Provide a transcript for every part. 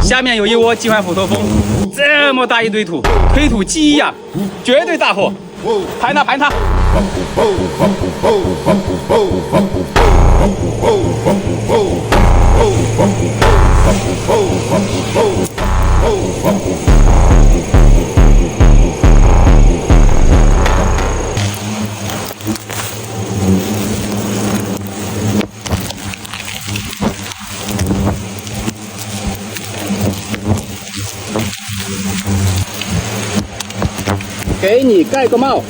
下面有一窝计划虎头蜂，这么大一堆土，推土机呀，绝对大货！盘它盘它！给你盖个帽。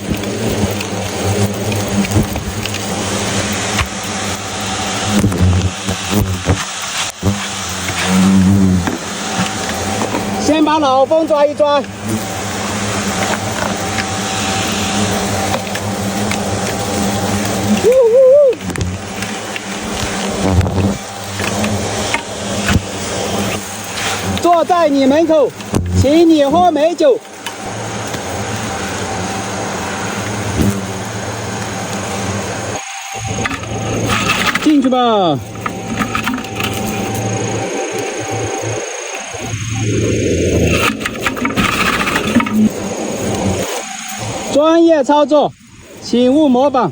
先把老蜂抓一抓。坐在你门口，请你喝美酒。进去吧。专业操作，请勿模仿。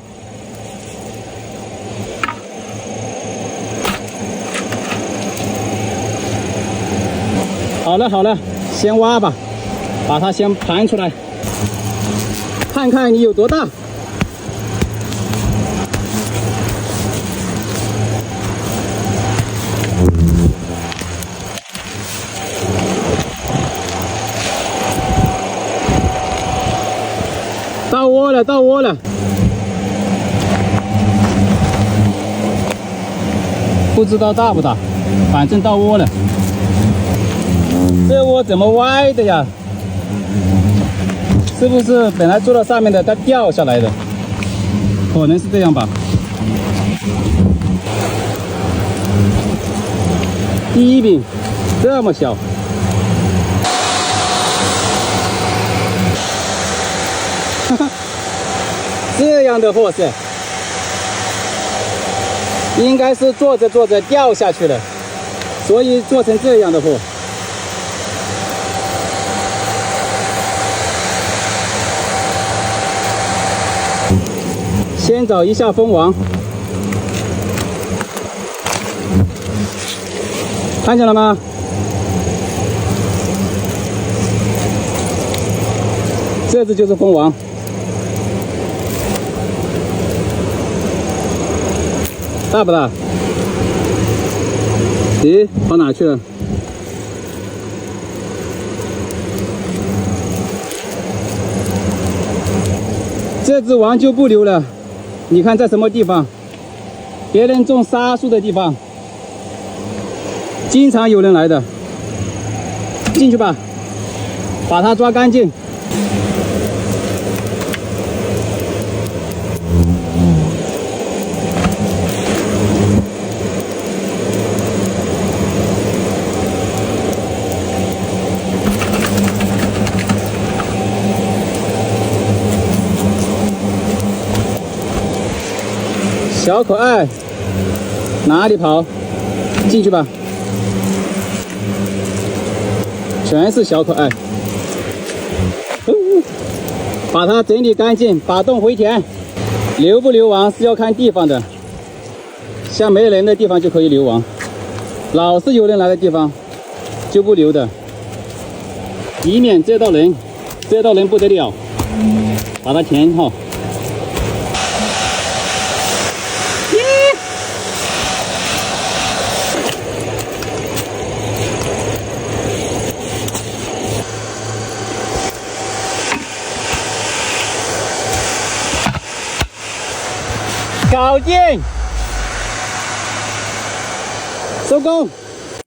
好了好了，先挖吧，把它先盘出来，看看你有多大。到窝了，到窝了！不知道大不大，反正到窝了。这窝怎么歪的呀？是不是本来坐到上面的，它掉下来的？可能是这样吧。第一饼这么小。这样的货色，应该是做着做着掉下去了，所以做成这样的货。先找一下蜂王，看见了吗？这只就是蜂王。大不大？咦，跑哪去了？这只王就不留了，你看在什么地方？别人种沙树的地方，经常有人来的。进去吧，把它抓干净。小可爱，哪里跑？进去吧，全是小可爱。把它整理干净，把洞回填。留不留王是要看地方的，像没人的地方就可以留王，老是有人来的地方就不留的，以免遮到人，遮到人不得了。把它填好。搞定，收工。